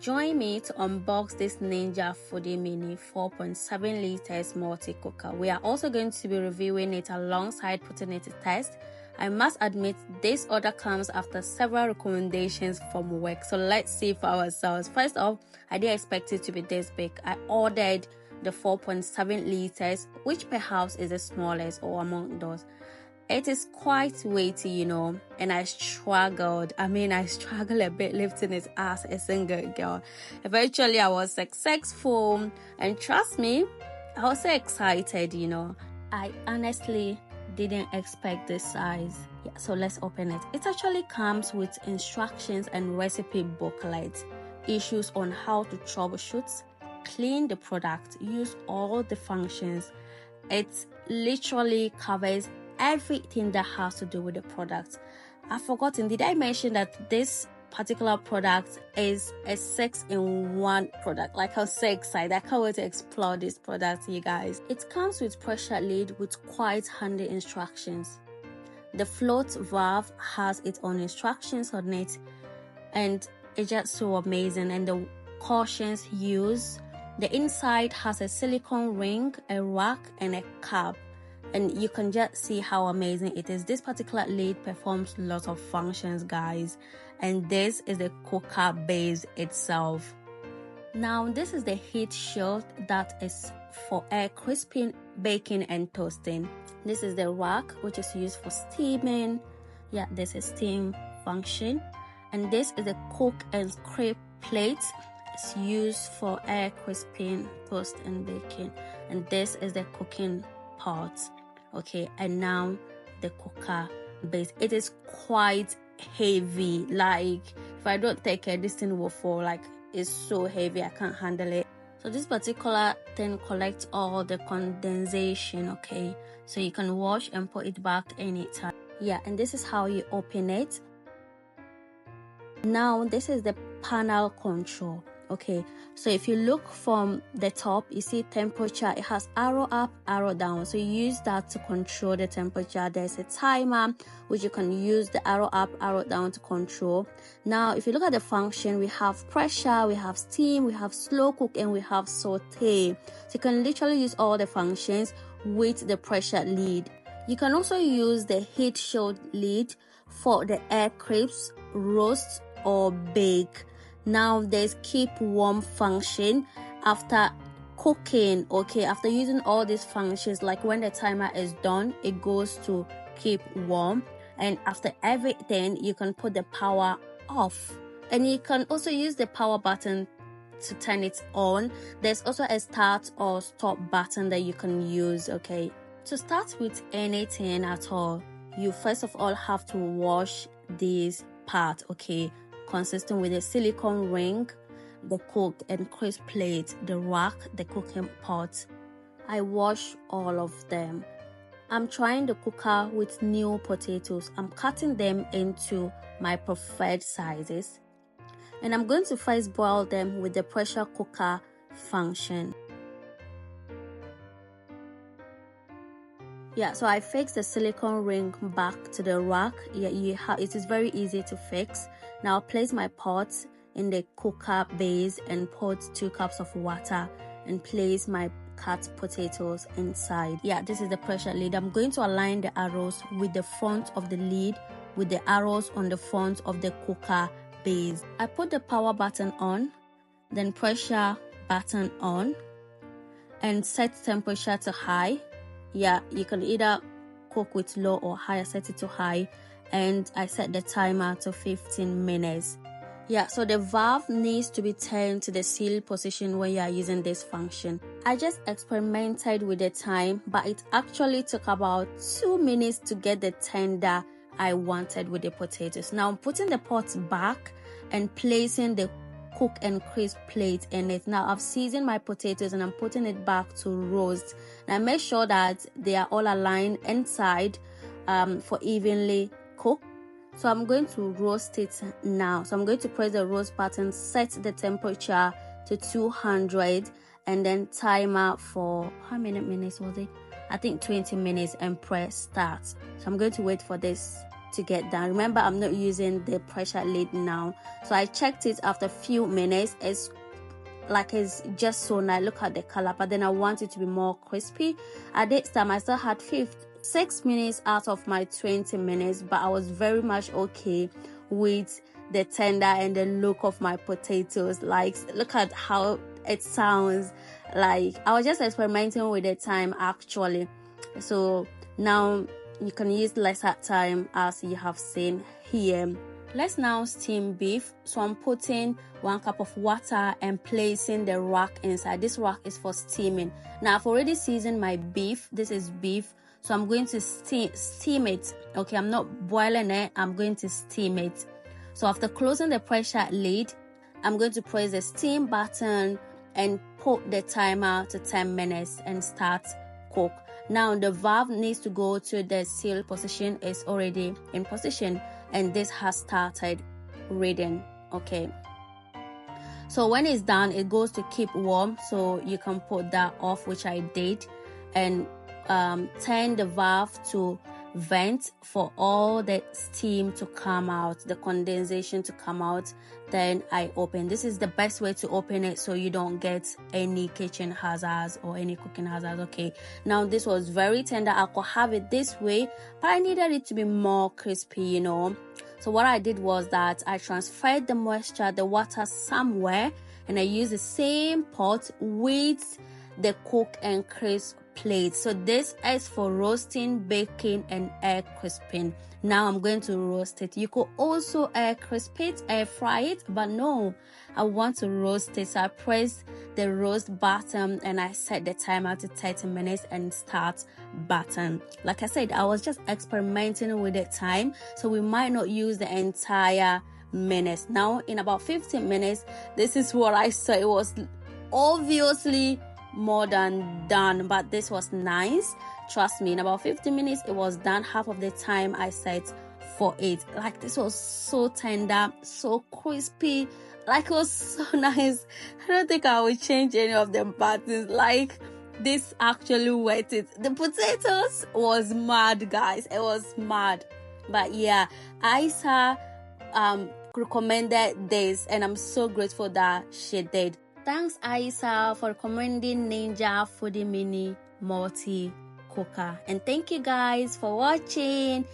Join me to unbox this Ninja Foodi Mini 4.7 liters multi-cooker. We are also going to be reviewing it alongside putting it to test. I must admit, this order comes after several recommendations from work, so let's see for ourselves. First off, I didn't expect it to be this big. I ordered the 4.7 liters, which perhaps is the smallest or among those. It is quite weighty, and I struggled. I struggled a bit lifting it as a single girl. Eventually, I was successful, and trust me, I was so excited, I honestly didn't expect this size. So let's open it. It actually comes with instructions and recipe booklet, issues on how to troubleshoot, clean the product, use all the functions. It literally covers everything that has to do with the product. I've forgotten, did I mention that this particular product is a 6-in-1 product? Like, I was so excited. I can't wait to explore this product, you guys. It comes with pressure lid with quite handy instructions. The float valve has its own instructions on it, and it's just so amazing. And the cautions used, the inside has a silicone ring, a rack, and a cap. And you can just see how amazing it is. This particular lid performs lots of functions, guys. And this is the cooker base itself. Now, this is the heat shield that is for air crisping, baking, and toasting. This is the rack, which is used for steaming. This is steam function. And this is the cook and scrape plate. It's used for air crisping, toast, and baking. And this is the cooking pot. Okay, and now the cooker base. It is quite heavy. Like, if I don't take care, this thing will fall. Like, it's so heavy, I can't handle it. So this particular thing collects all the condensation, okay, so you can wash and put it back anytime. And this is how you open it. Now this is the panel control. Okay, so if you look from the top, you see temperature. It has arrow up, arrow down, so you use that to control the temperature. There's a timer which you can use the arrow up, arrow down to control. Now if you look at the function, we have pressure, we have steam, we have slow cook, and we have saute. So you can literally use all the functions with the pressure lid. You can also use the heat shield lid for the air crisps, roast, or bake. Now there's keep warm function after cooking. Okay, after using all these functions, like when the timer is done, it goes to keep warm, and after everything you can put the power off, and you can also use the power button to turn it on. There's also a start or stop button that you can use. Okay, to start with anything at all, you first of all have to wash this part, okay, consisting with the silicone ring, the cook and crisp plate, the rack, the cooking pot. I wash all of them. I'm trying the cooker with new potatoes. I'm cutting them into my preferred sizes, and I'm going to first boil them with the pressure cooker function. So I fixed the silicone ring back to the rack. It is very easy to fix. Now I'll place my pot in the cooker base and put 2 cups of water and place my cut potatoes inside. This is the pressure lid. I'm going to align the arrows with the front of the lid with the arrows on the front of the cooker base. I put the power button on, then pressure button on, and set temperature to high. You can either cook with low or high. I set it to high, and I set the timer to 15 minutes. So the valve needs to be turned to the seal position when you are using this function. I just experimented with the time, but it actually took about 2 minutes to get the tender I wanted with the potatoes. Now I'm putting the pot back and placing the cook and crisp plate in it. Now I've seasoned my potatoes and I'm putting it back to roast. Now make sure that they are all aligned inside for evenly cooked. So I'm going to roast it now. So I'm going to press the roast button, set the temperature to 200, and then timer for how many minutes was it? I think 20 minutes, and press start. So I'm going to wait for this to get done. Remember, I'm not using the pressure lid now. So I checked it after a few minutes. It's just so nice. Look at the color, but then I want it to be more crispy. At this time I still had 6 minutes out of my 20 minutes, but I was very much okay with the tender and the look of my potatoes. Like, look at how it sounds. Like, I was just experimenting with the time actually. So now you can use lesser time, as you have seen here. Let's now steam beef. So I'm putting 1 cup of water and placing the rack inside. This rack is for steaming. Now I've already seasoned my beef. This is beef, so I'm going to steam it. Okay, I'm not boiling it, I'm going to steam it. So after closing the pressure lid, I'm going to press the steam button and put the timer to 10 minutes and start cook. Now the valve needs to go to the seal position. It's already in position and this has started reading. Okay, so when it's done, it goes to keep warm, so you can put that off, which I did, and turn the valve to vent for all the steam to come out, the condensation to come out. Then I open. This is the best way to open it so you don't get any kitchen hazards or any cooking hazards. Okay, now this was very tender. I could have it this way, but I needed it to be more crispy, you know. So what I did was that I transferred the moisture, the water somewhere, and I used the same pot with the cook and crisp plate. So this is for roasting, baking, and air crisping. Now I'm going to roast it. You could also air crisp it, air fry it, but no, I want to roast it. So I press the roast button and I set the timer to 30 minutes and start button. Like I said, I was just experimenting with the time, so we might not use the entire minutes. Now in about 15 minutes, this is what I saw. It was obviously more than done, but this was nice. Trust me, in about 15 minutes it was done. Half of the time I set for it. Like, this was so tender, so crispy, like it was so nice. I don't think I will change any of them buttons. Like, this actually worth it. The potatoes was mad, guys. It was mad. But yeah, Isa recommended this and I'm so grateful that she did. Thanks Isa for recommending Ninja Foodi Mini multi cooker, and thank you guys for watching.